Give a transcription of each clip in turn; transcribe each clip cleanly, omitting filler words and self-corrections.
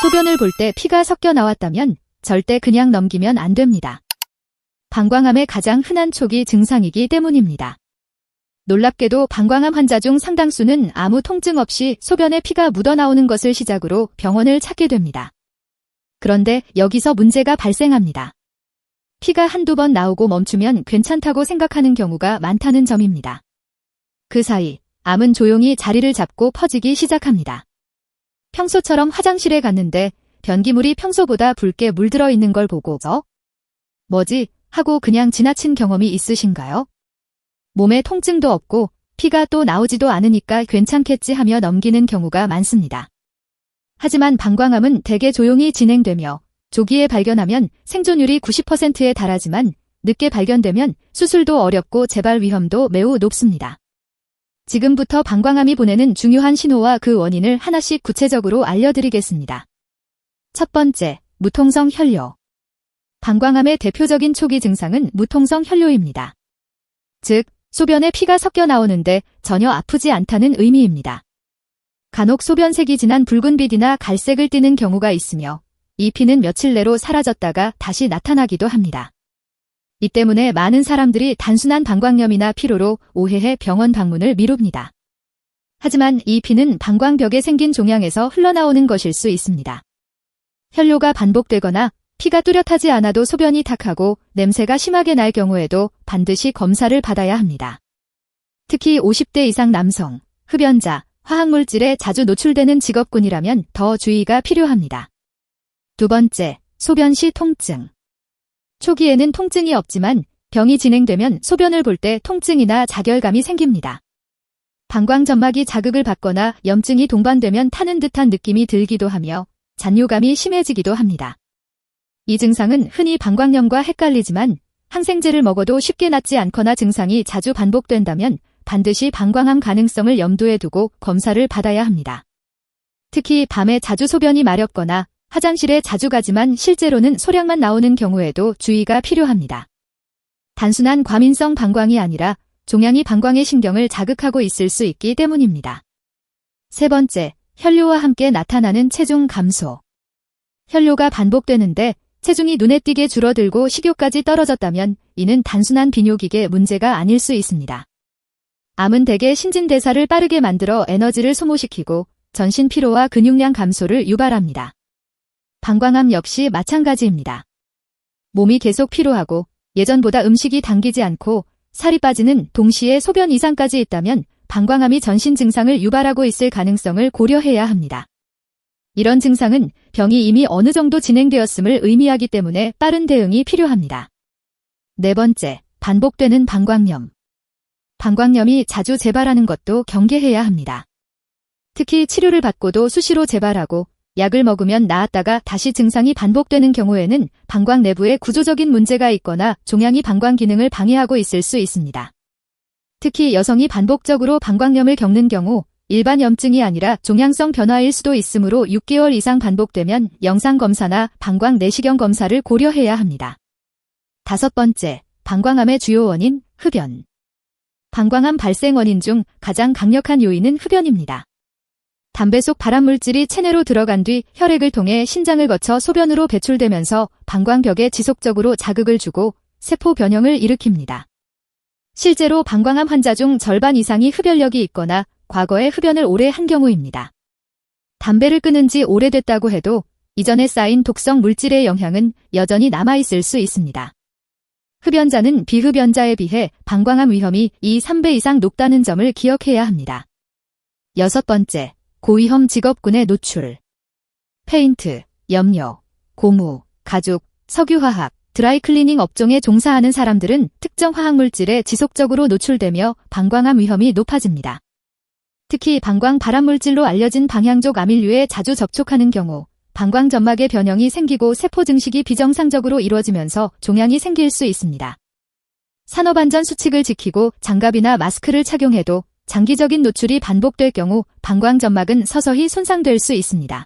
소변을 볼 때 피가 섞여 나왔다면 절대 그냥 넘기면 안 됩니다. 방광암의 가장 흔한 초기 증상이기 때문입니다. 놀랍게도 방광암 환자 중 상당수는 아무 통증 없이 소변에 피가 묻어나오는 것을 시작으로 병원을 찾게 됩니다. 그런데 여기서 문제가 발생합니다. 피가 한두 번 나오고 멈추면 괜찮다고 생각하는 경우가 많다는 점입니다. 그 사이 암은 조용히 자리를 잡고 퍼지기 시작합니다. 평소처럼 화장실에 갔는데 변기물이 평소보다 붉게 물들어 있는 걸 보고 뭐지? 하고 그냥 지나친 경험이 있으신가요? 몸에 통증도 없고 피가 또 나오지도 않으니까 괜찮겠지 하며 넘기는 경우가 많습니다. 하지만 방광암은 대개 조용히 진행되며 조기에 발견하면 생존율이 90%에 달하지만 늦게 발견되면 수술도 어렵고 재발 위험도 매우 높습니다. 지금부터 방광암이 보내는 중요한 신호와 그 원인을 하나씩 구체적으로 알려드리겠습니다. 첫 번째, 무통성 혈뇨. 방광암의 대표적인 초기 증상은 무통성 혈뇨입니다. 즉, 소변에 피가 섞여 나오는데 전혀 아프지 않다는 의미입니다. 간혹 소변색이 진한 붉은빛이나 갈색을 띠는 경우가 있으며 이 피는 며칠 내로 사라졌다가 다시 나타나기도 합니다. 이 때문에 많은 사람들이 단순한 방광염이나 피로로 오해해 병원 방문을 미룹니다. 하지만 이 피는 방광벽에 생긴 종양에서 흘러나오는 것일 수 있습니다. 혈뇨가 반복되거나 피가 뚜렷하지 않아도 소변이 탁하고 냄새가 심하게 날 경우에도 반드시 검사를 받아야 합니다. 특히 50대 이상 남성, 흡연자, 화학물질에 자주 노출되는 직업군이라면 더 주의가 필요합니다. 두 번째, 소변 시 통증. 초기에는 통증이 없지만 병이 진행되면 소변을 볼 때 통증이나 자결감이 생깁니다. 방광점막이 자극을 받거나 염증이 동반되면 타는 듯한 느낌이 들기도 하며 잔뇨감이 심해지기도 합니다. 이 증상은 흔히 방광염과 헷갈리지만 항생제를 먹어도 쉽게 낫지 않거나 증상이 자주 반복된다면 반드시 방광암 가능성을 염두에 두고 검사를 받아야 합니다. 특히 밤에 자주 소변이 마렵거나 화장실에 자주 가지만 실제로는 소량만 나오는 경우에도 주의가 필요합니다. 단순한 과민성 방광이 아니라 종양이 방광의 신경을 자극하고 있을 수 있기 때문입니다. 세 번째, 혈뇨와 함께 나타나는 체중 감소. 혈뇨가 반복되는데 체중이 눈에 띄게 줄어들고 식욕까지 떨어졌다면 이는 단순한 비뇨기계 문제가 아닐 수 있습니다. 암은 대개 신진대사를 빠르게 만들어 에너지를 소모시키고 전신 피로와 근육량 감소를 유발합니다. 방광암 역시 마찬가지입니다. 몸이 계속 피로하고 예전보다 음식이 당기지 않고 살이 빠지는 동시에 소변 이상까지 있다면 방광암이 전신 증상을 유발하고 있을 가능성을 고려해야 합니다. 이런 증상은 병이 이미 어느 정도 진행되었음을 의미하기 때문에 빠른 대응이 필요합니다. 네 번째, 반복되는 방광염. 방광염이 자주 재발하는 것도 경계해야 합니다. 특히 치료를 받고도 수시로 재발하고 약을 먹으면 나았다가 다시 증상이 반복되는 경우에는 방광 내부에 구조적인 문제가 있거나 종양이 방광 기능을 방해하고 있을 수 있습니다. 특히 여성이 반복적으로 방광염을 겪는 경우 일반 염증이 아니라 종양성 변화일 수도 있으므로 6개월 이상 반복되면 영상검사나 방광 내시경 검사를 고려해야 합니다. 다섯 번째, 방광암의 주요 원인, 흡연. 방광암 발생 원인 중 가장 강력한 요인은 흡연입니다. 담배 속 발암물질이 체내로 들어간 뒤 혈액을 통해 신장을 거쳐 소변으로 배출되면서 방광벽에 지속적으로 자극을 주고 세포 변형을 일으킵니다. 실제로 방광암 환자 중 절반 이상이 흡연력이 있거나 과거에 흡연을 오래 한 경우입니다. 담배를 끊은 지 오래됐다고 해도 이전에 쌓인 독성 물질의 영향은 여전히 남아있을 수 있습니다. 흡연자는 비흡연자에 비해 방광암 위험이 3배 이상 높다는 점을 기억해야 합니다. 여섯 번째, 고위험 직업군의 노출. 페인트, 염료, 고무, 가죽, 석유화학, 드라이클리닝 업종에 종사하는 사람들은 특정 화학물질에 지속적으로 노출되며 방광암 위험이 높아집니다. 특히 방광 발암물질로 알려진 방향족 아밀류에 자주 접촉하는 경우 방광점막의 변형이 생기고 세포 증식이 비정상적으로 이루어지면서 종양이 생길 수 있습니다. 산업안전 수칙을 지키고 장갑이나 마스크를 착용해도 장기적인 노출이 반복될 경우 방광점막은 서서히 손상될 수 있습니다.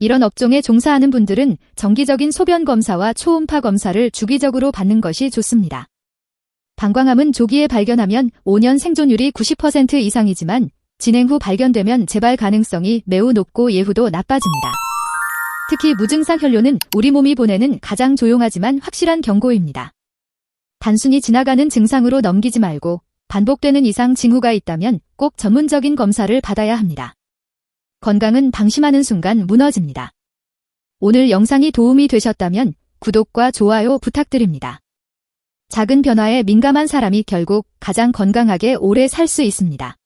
이런 업종에 종사하는 분들은 정기적인 소변 검사와 초음파 검사를 주기적으로 받는 것이 좋습니다. 방광암은 조기에 발견하면 5년 생존율이 90% 이상이지만 진행 후 발견되면 재발 가능성이 매우 높고 예후도 나빠집니다. 특히 무증상 혈뇨는 우리 몸이 보내는 가장 조용하지만 확실한 경고입니다. 단순히 지나가는 증상으로 넘기지 말고 반복되는 이상 징후가 있다면 꼭 전문적인 검사를 받아야 합니다. 건강은 방심하는 순간 무너집니다. 오늘 영상이 도움이 되셨다면 구독과 좋아요 부탁드립니다. 작은 변화에 민감한 사람이 결국 가장 건강하게 오래 살 수 있습니다.